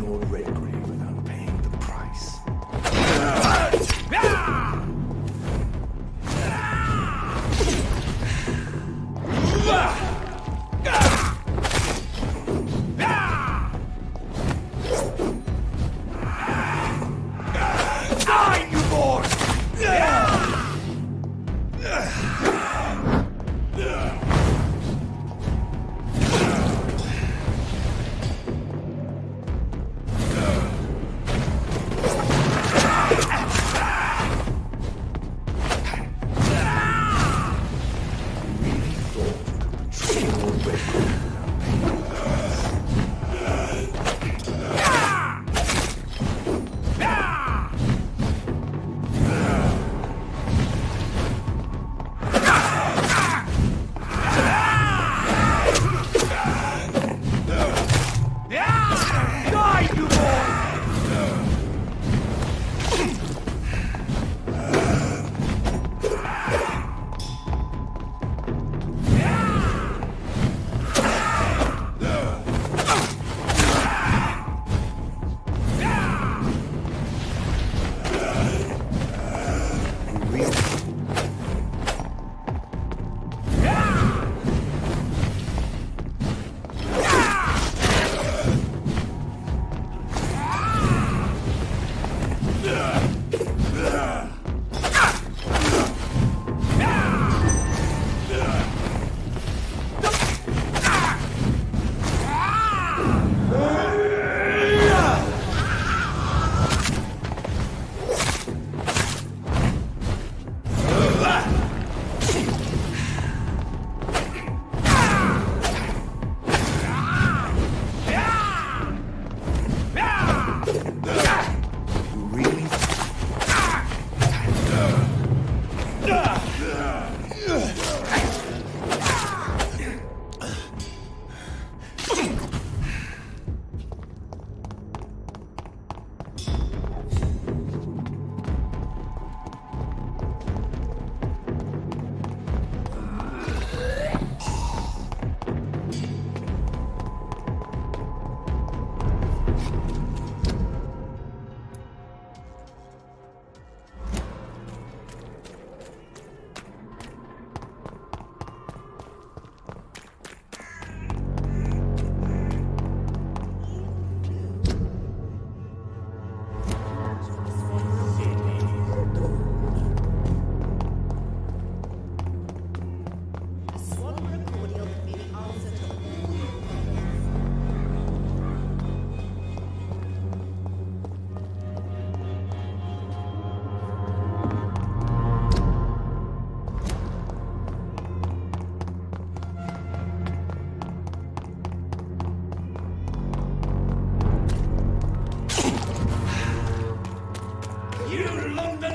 your red grave without paying the price. Die, you boy!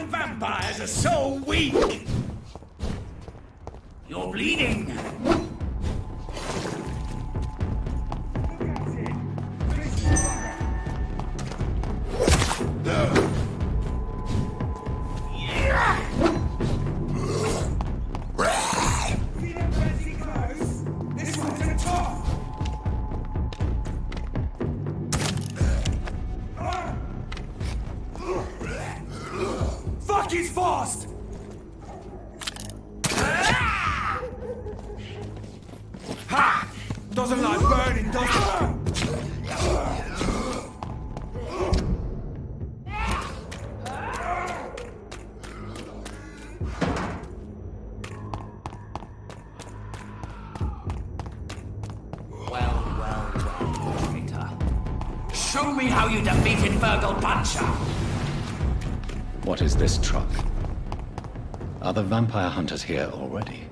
Vampires are so weak! You're bleeding! He's fast! Ha! Doesn't like burning, does it? Well, traitor. Show me how you defeated Virgil Puncher! What is this truck? Are the vampire hunters here already?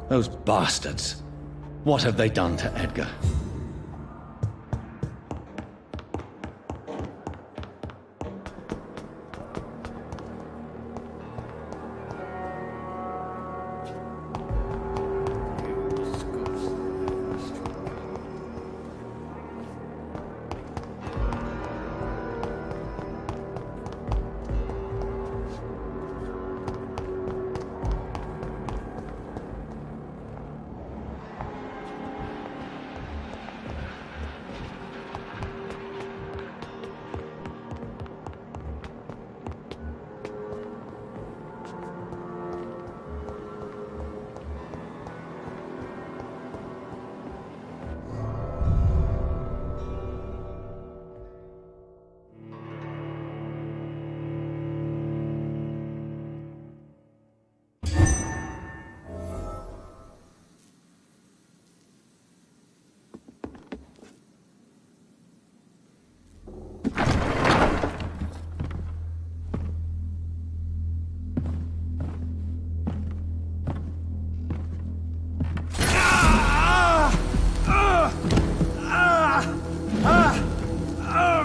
Those bastards. What have they done to Edgar?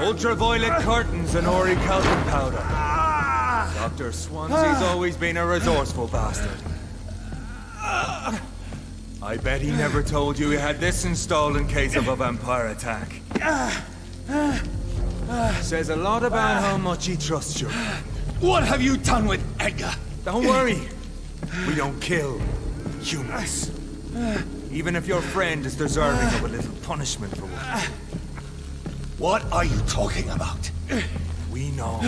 Ultraviolet curtains and orichalcum powder. Dr. Swansea's always been a resourceful bastard. I bet he never told you he had this installed in case of a vampire attack. Says a lot about how much he trusts you. What have you done with Edgar? Don't worry. We don't kill humans. Even if your friend is deserving of a little punishment for what. What are you talking about? We know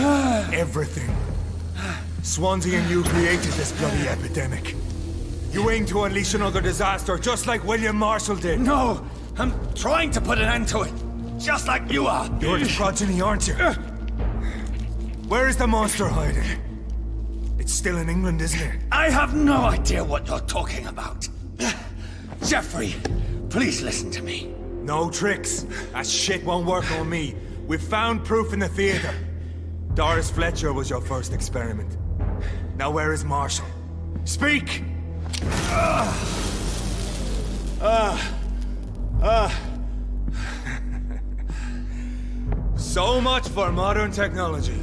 everything. Swansea and you created this bloody epidemic. You aim to unleash another disaster, just like William Marshall did. No, I'm trying to put an end to it. Just like you are. You're the progeny, aren't you? Where is the monster hiding? It's still in England, isn't it? I have no idea what you're talking about. Geoffrey, please listen to me. No tricks. That shit won't work on me. We've found proof in the theater. Doris Fletcher was your first experiment. Now where is Marshall? Speak! So much for modern technology.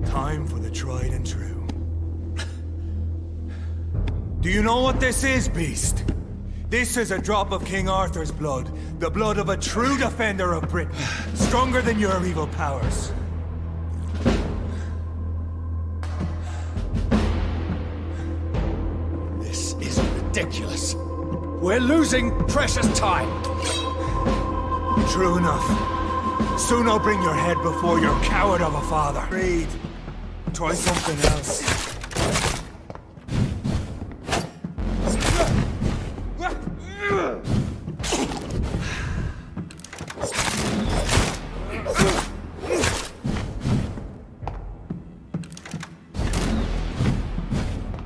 Time for the tried and true. Do you know what this is, Beast? This is a drop of King Arthur's blood. The blood of a true defender of Britain. Stronger than your evil powers. This is ridiculous. We're losing precious time. True enough. Soon I'll bring your head before your coward of a father. Reed, try something else.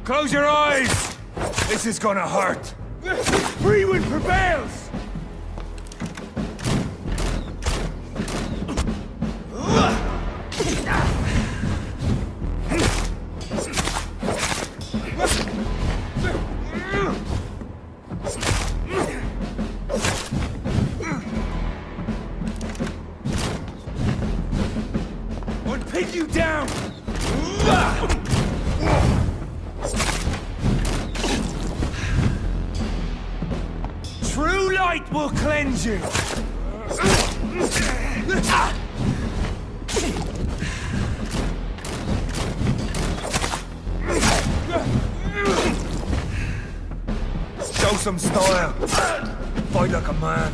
Close your eyes! This is gonna hurt. Free wind prevails! I'll pin you down! True light will cleanse you! Show some style. Fight like a man.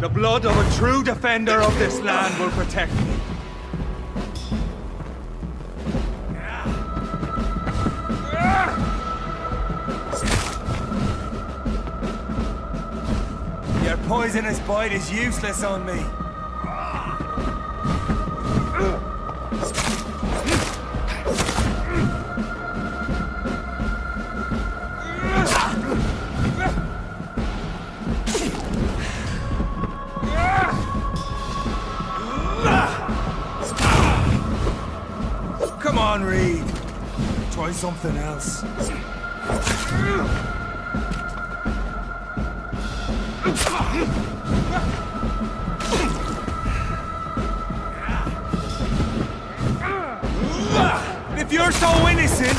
The blood of a true defender of this land will protect me. Your poisonous bite is useless on me. Try something else. If you're so innocent,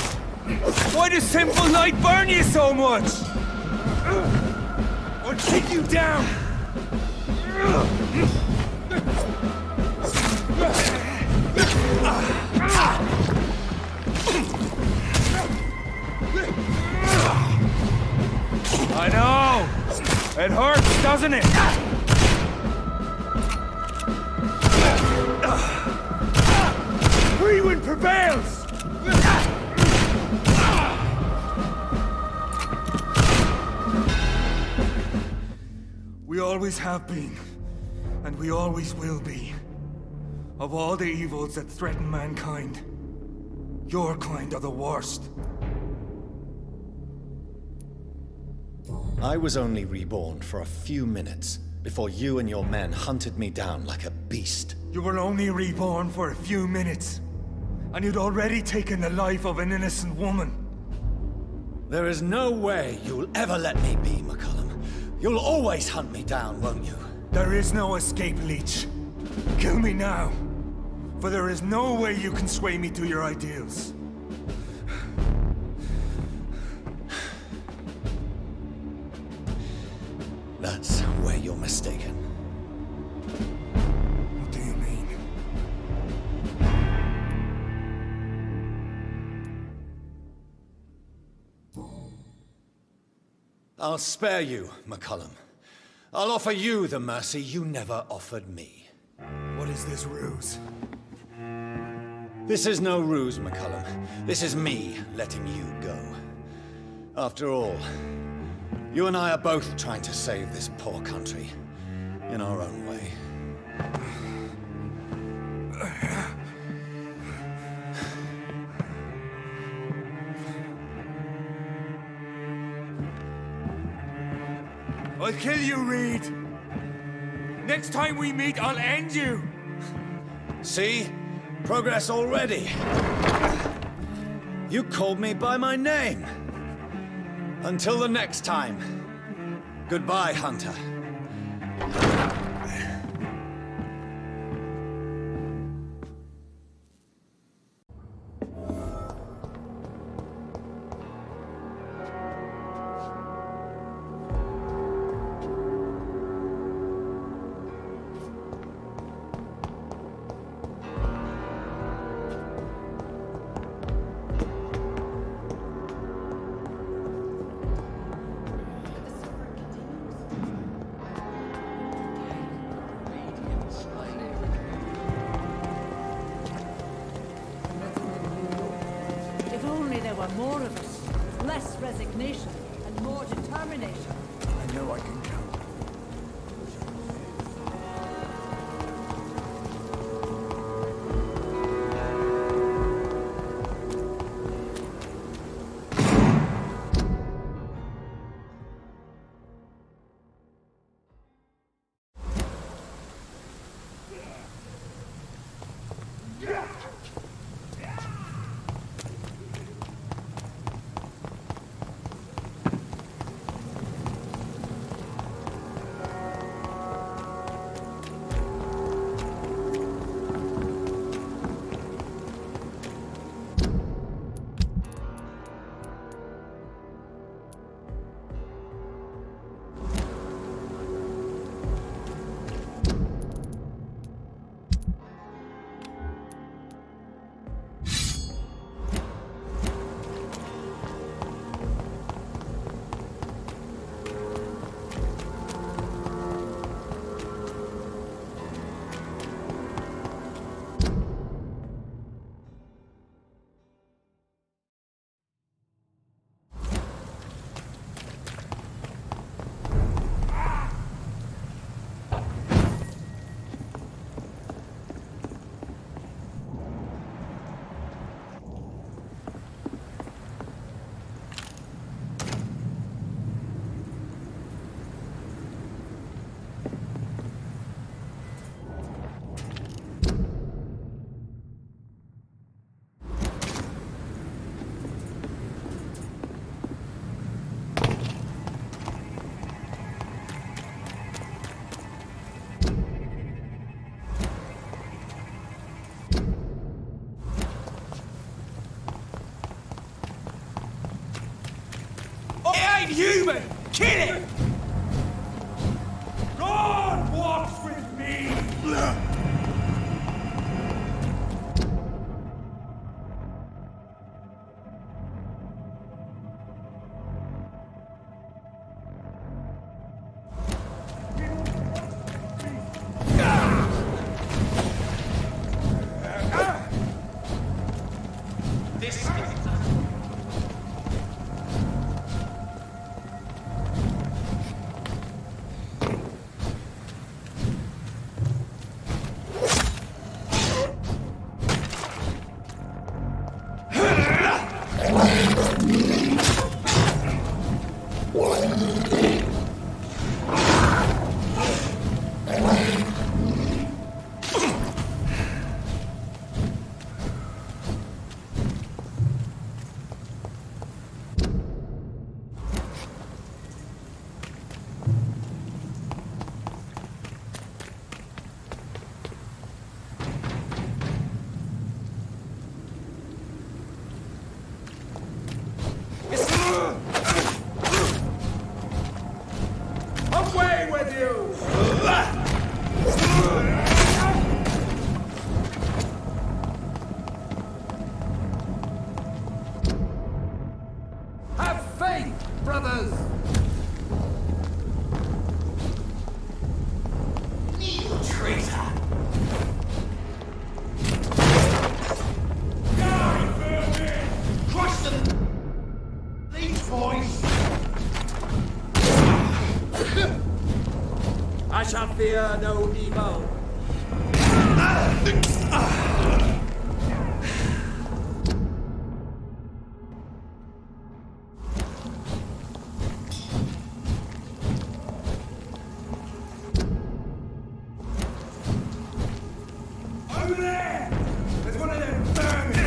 why does simple light burn you so much? I'll take you down! I know! It hurts, doesn't it? Free wind prevails! We always have been, and we always will be. Of all the evils that threaten mankind, your kind are the worst. I was only reborn for a few minutes before you and your men hunted me down like a beast. You were only reborn for a few minutes, and you'd already taken the life of an innocent woman. There is no way you'll ever let me be, McCullum. You'll always hunt me down, won't you? There is no escape, Leech. Kill me now, for there is no way you can sway me to your ideals. That's where you're mistaken. What do you mean? I'll spare you, McCullum. I'll offer you the mercy you never offered me. What is this ruse? This is no ruse, McCullum. This is me letting you go. After all, you and I are both trying to save this poor country in our own way. I'll kill you, Reed. Next time we meet, I'll end you. See? Progress already. You called me by my name. Until the next time. Goodbye, Hunter. More of us, less resignation, and more determination. I know I can count. human! Kill it! God walks with me! Away with you! Have faith, brothers! You traitor! Crush them! These boys! I shall fear no evil. Over there! There's one of them vermin!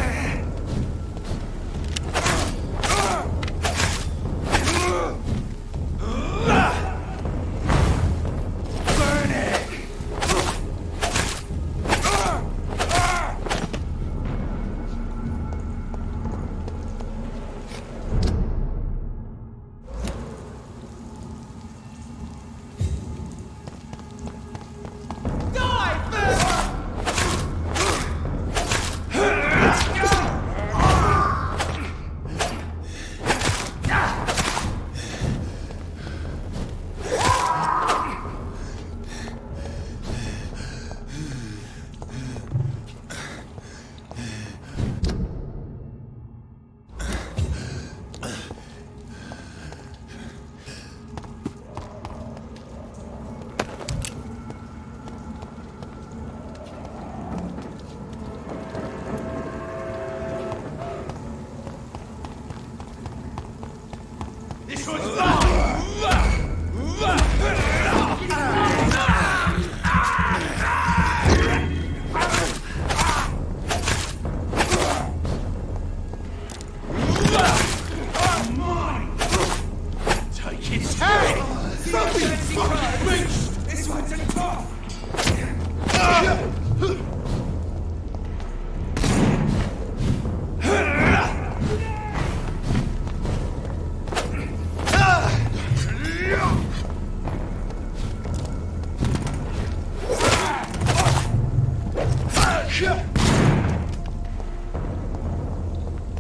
This was take his head! This one's a top!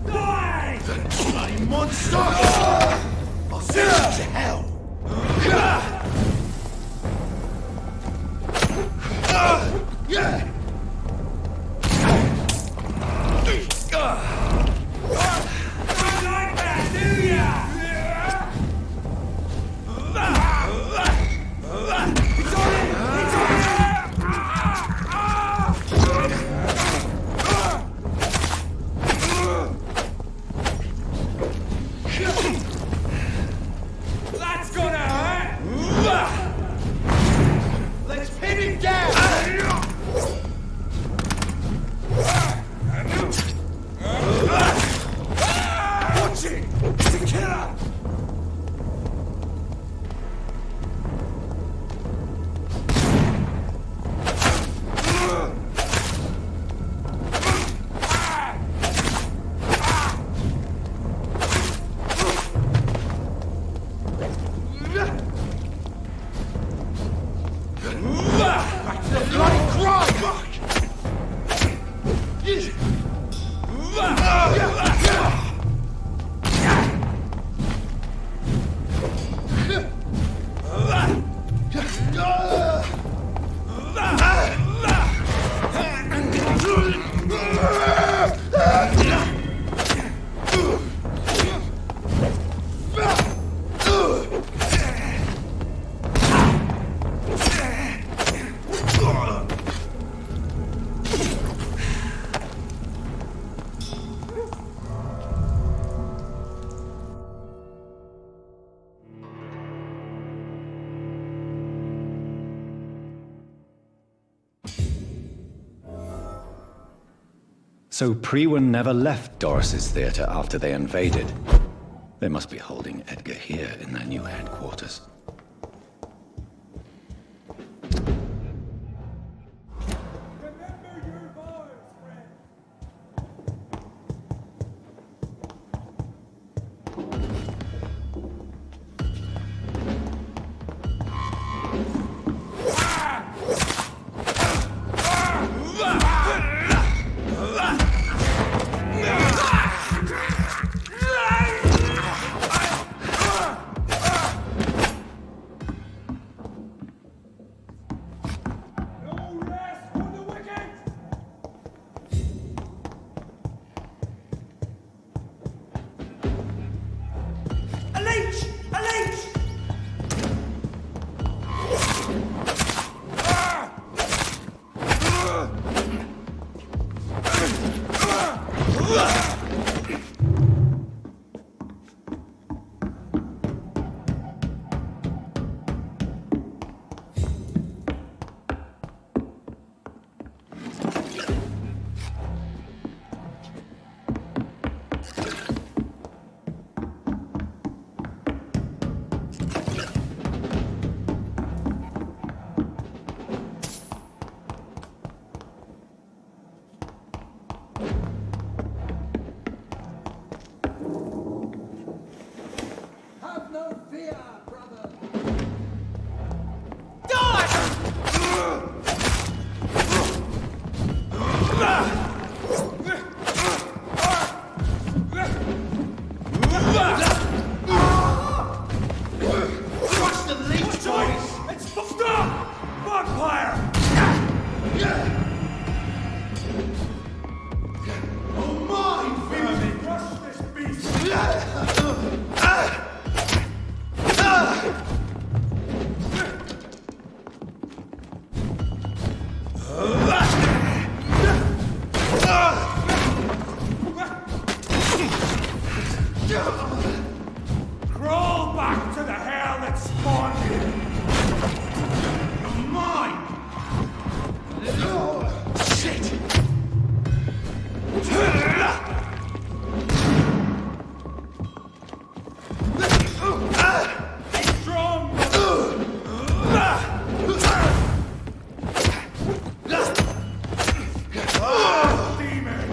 Die! The slime monster! I'll send you to hell! That's gonna hurt! So Priwen never left Doris's theater after they invaded. They must be holding Edgar here in their new headquarters. Crawl back to the hell that spawned you! You're mine! Shit! Strong! Demon!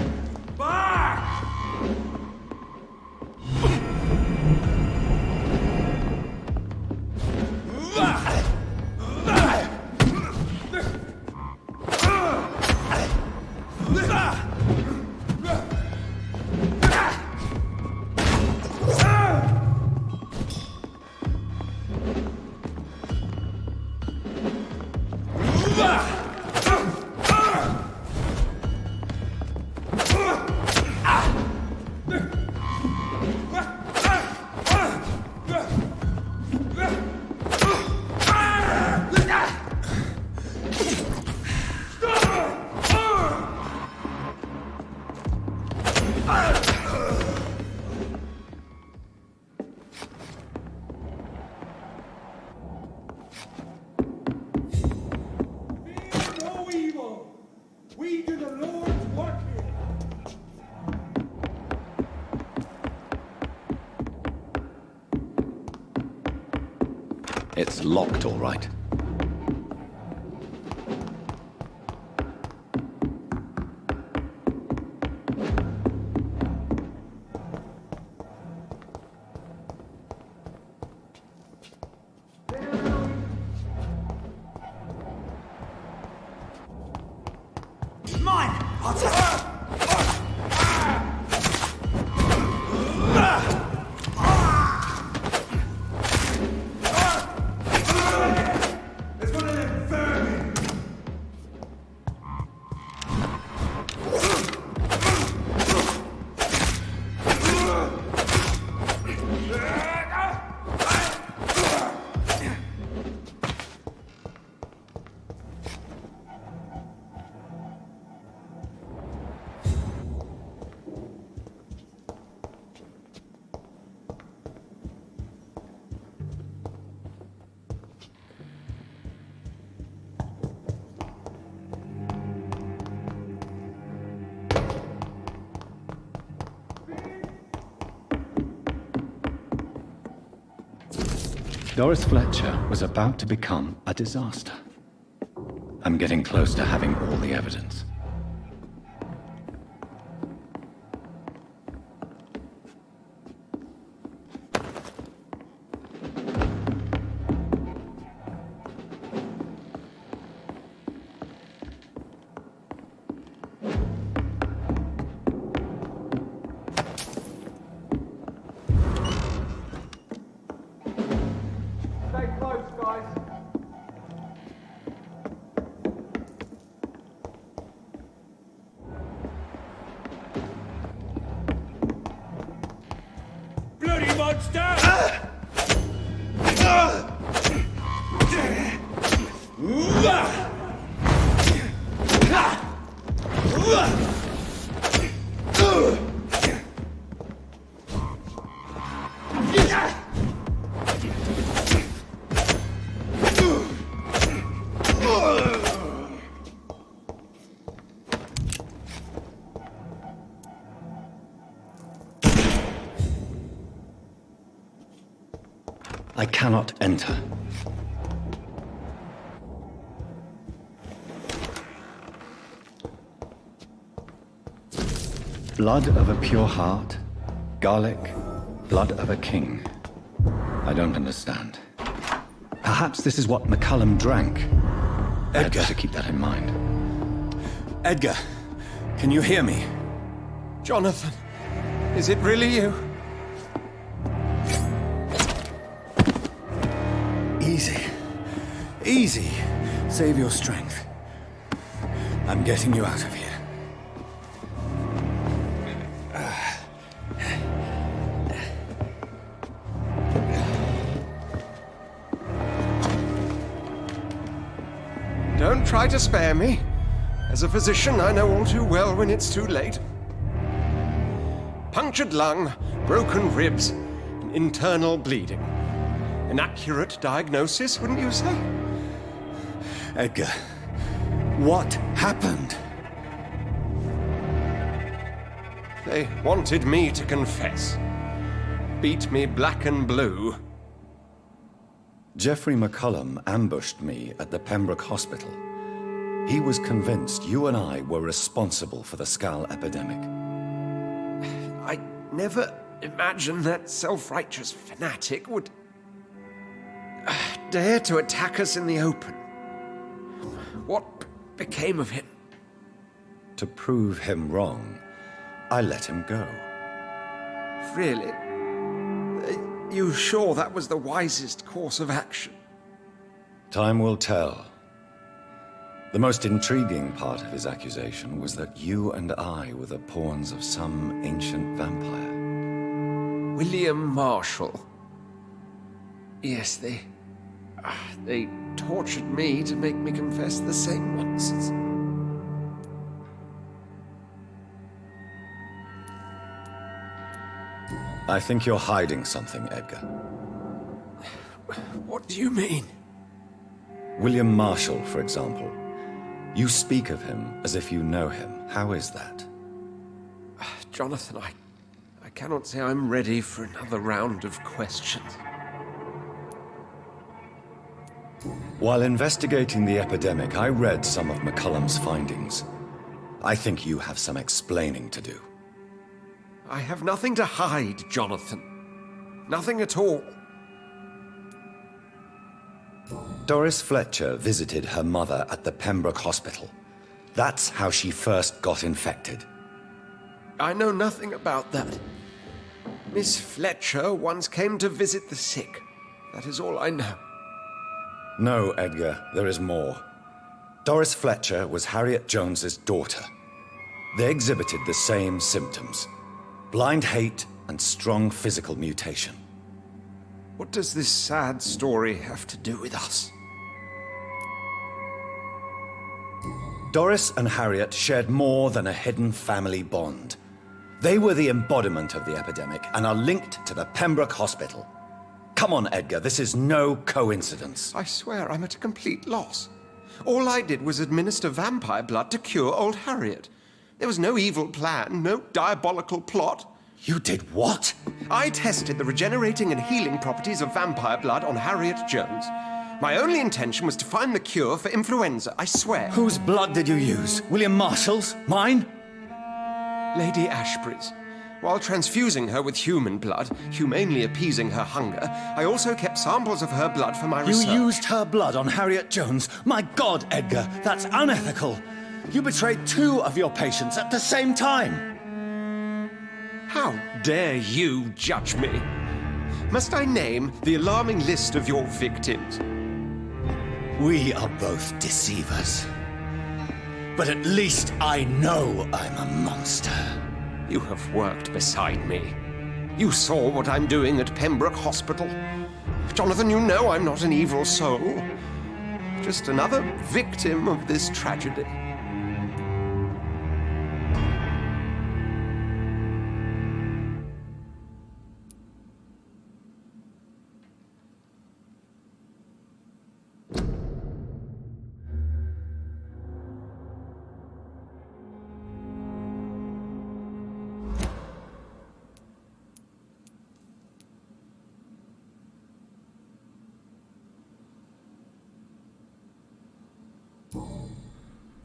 Back! No evil! We do the Lord's work here! It's locked, all right. Mine! I'll take it! Doris Fletcher was about to become a disaster. I'm getting close to having all the evidence. Stay close, guys. Bloody monster! I cannot enter. Blood of a pure heart, garlic, blood of a king. I don't understand. Perhaps this is what McCullum drank. I'd Edgar. better keep that in mind. Edgar, can you hear me? Jonathan, is it really you? Easy. Easy. Save your strength. I'm getting you out of here. Don't try to spare me. As a physician, I know all too well when it's too late. Punctured lung, broken ribs, and internal bleeding. An accurate diagnosis, wouldn't you say? Edgar, what happened? They wanted me to confess. Beat me black and blue. Geoffrey McCullum ambushed me at the Pembroke Hospital. He was convinced you and I were responsible for the Skal epidemic. I never imagined that self-righteous fanatic would dare to attack us in the open. What became of him? To prove him wrong, I let him go. Really? Are you sure that was the wisest course of action? Time will tell. The most intriguing part of his accusation was that you and I were the pawns of some ancient vampire. William Marshall. Yes, they tortured me to make me confess the same nonsense. I think you're hiding something, Edgar. What do you mean? William Marshall, for example. You speak of him as if you know him. How is that? Jonathan, I cannot say I'm ready for another round of questions. While investigating the epidemic, I read some of McCullum's findings. I think you have some explaining to do. I have nothing to hide, Jonathan. Nothing at all. Doris Fletcher visited her mother at the Pembroke Hospital. That's how she first got infected. I know nothing about that. Miss Fletcher once came to visit the sick. That is all I know. No, Edgar, there is more. Doris Fletcher was Harriet Jones's daughter. They exhibited the same symptoms. Blind hate and strong physical mutation. What does this sad story have to do with us? Doris and Harriet shared more than a hidden family bond. They were the embodiment of the epidemic and are linked to the Pembroke Hospital. Come on, Edgar, this is no coincidence. I swear I'm at a complete loss. All I did was administer vampire blood to cure old Harriet. There was no evil plan, no diabolical plot. You did what? I tested the regenerating and healing properties of vampire blood on Harriet Jones. My only intention was to find the cure for influenza, I swear. Whose blood did you use? William Marshall's? Mine? Lady Ashbury's. While transfusing her with human blood, humanely appeasing her hunger, I also kept samples of her blood for my research. You used her blood on Harriet Jones? My God, Edgar, that's unethical. You betrayed 2 of your patients at the same time. How dare you judge me? Must I name the alarming list of your victims? We are both deceivers. But at least I know I'm a monster. You have worked beside me. You saw what I'm doing at Pembroke Hospital. Jonathan, you know I'm not an evil soul. Just another victim of this tragedy.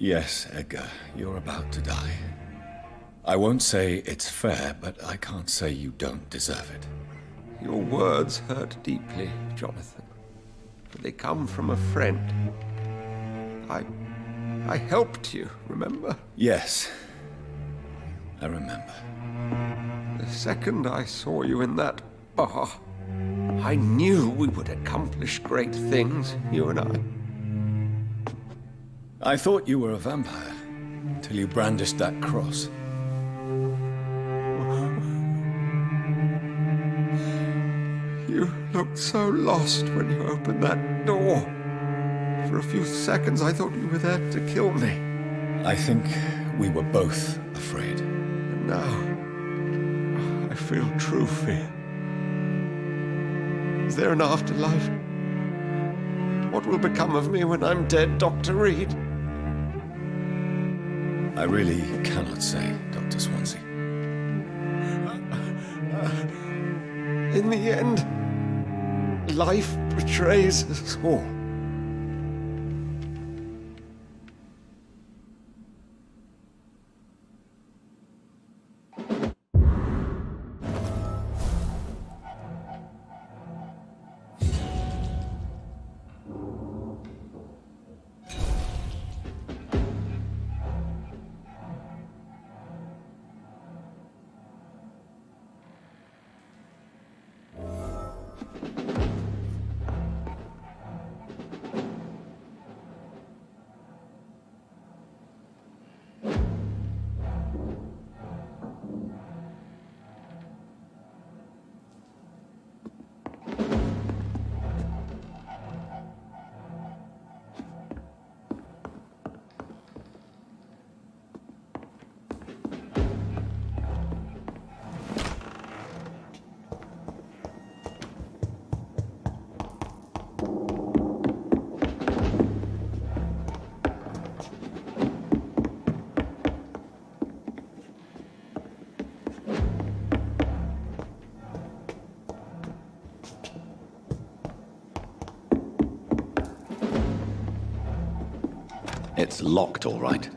Yes, Edgar, you're about to die. I won't say it's fair, but I can't say you don't deserve it. Your words hurt deeply, Jonathan. But they come from a friend. I helped you, remember? Yes, I remember. The second I saw you in that bar, I knew we would accomplish great things, you and I. I thought you were a vampire, till you brandished that cross. You looked so lost when you opened that door. For a few seconds, I thought you were there to kill me. I think we were both afraid. And now, I feel true fear. Is there an afterlife? What will become of me when I'm dead, Dr. Reed? I really cannot say, Dr. Swansea. In the end, life betrays us all. It's locked, all right.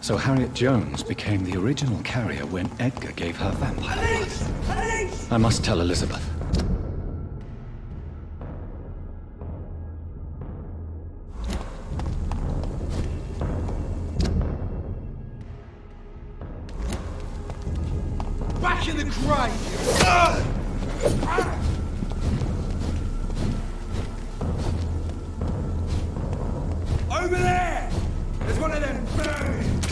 So Harriet Jones became the original carrier when Edgar gave her vampire blood. I must tell Elizabeth. back in the grave! Over there! There's one of them burning!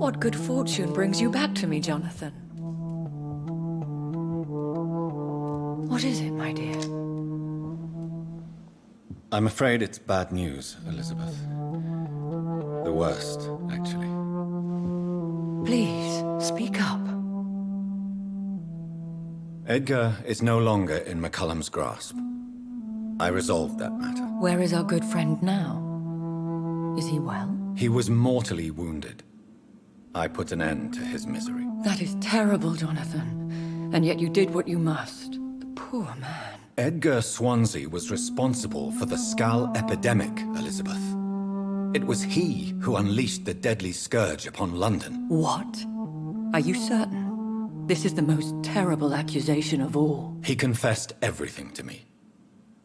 What good fortune brings you back to me, Jonathan? What is it, my dear? I'm afraid it's bad news, Elizabeth. The worst, actually. Please, speak up. Edgar is no longer in McCullum's grasp. I resolved that matter. Where is our good friend now? Is he well? He was mortally wounded. I put an end to his misery. That is terrible, Jonathan. And yet you did what you must. The poor man. Edgar Swansea was responsible for the Skull epidemic, Elizabeth. It was he who unleashed the deadly scourge upon London. What? Are you certain? This is the most terrible accusation of all. He confessed everything to me.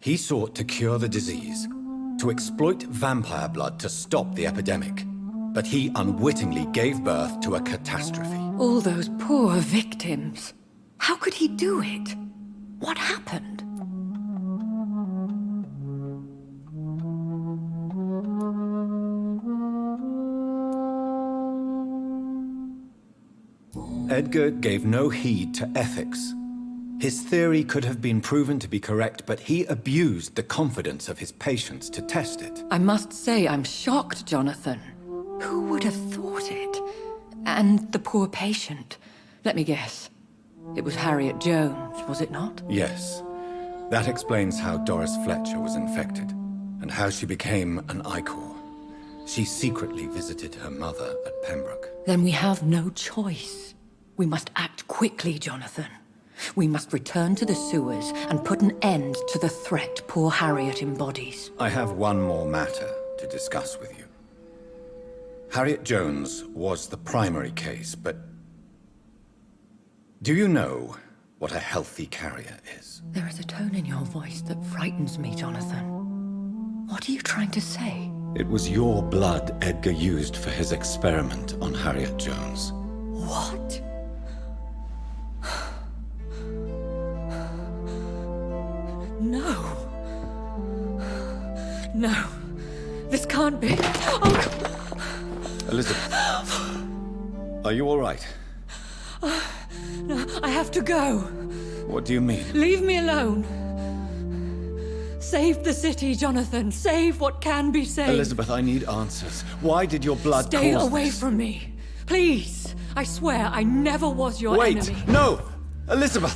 He sought to cure the disease, to exploit vampire blood to stop the epidemic. But he unwittingly gave birth to a catastrophe. All those poor victims. How could he do it? What happened? Edgar gave no heed to ethics. His theory could have been proven to be correct, but he abused the confidence of his patients to test it. I must say I'm shocked, Jonathan. Who would have thought it? And the poor patient. Let me guess. It was Harriet Jones, was it not? Yes. That explains how Doris Fletcher was infected, and how she became an Ichor. She secretly visited her mother at Pembroke. Then we have no choice. We must act quickly, Jonathan. We must return to the sewers and put an end to the threat poor Harriet embodies. I have one more matter to discuss with you. Harriet Jones was the primary case, but... do you know what a healthy carrier is? There is a tone in your voice that frightens me, Jonathan. What are you trying to say? It was your blood Edgar used for his experiment on Harriet Jones. What? No. No. This can't be. Oh. Elizabeth, are you all right? No, I have to go. What do you mean? Leave me alone. Save the city, Jonathan. Save what can be saved. Elizabeth, I need answers. Why did your blood Stay cause away this? from me. Please. I swear I never was your enemy. Wait! No! Elizabeth!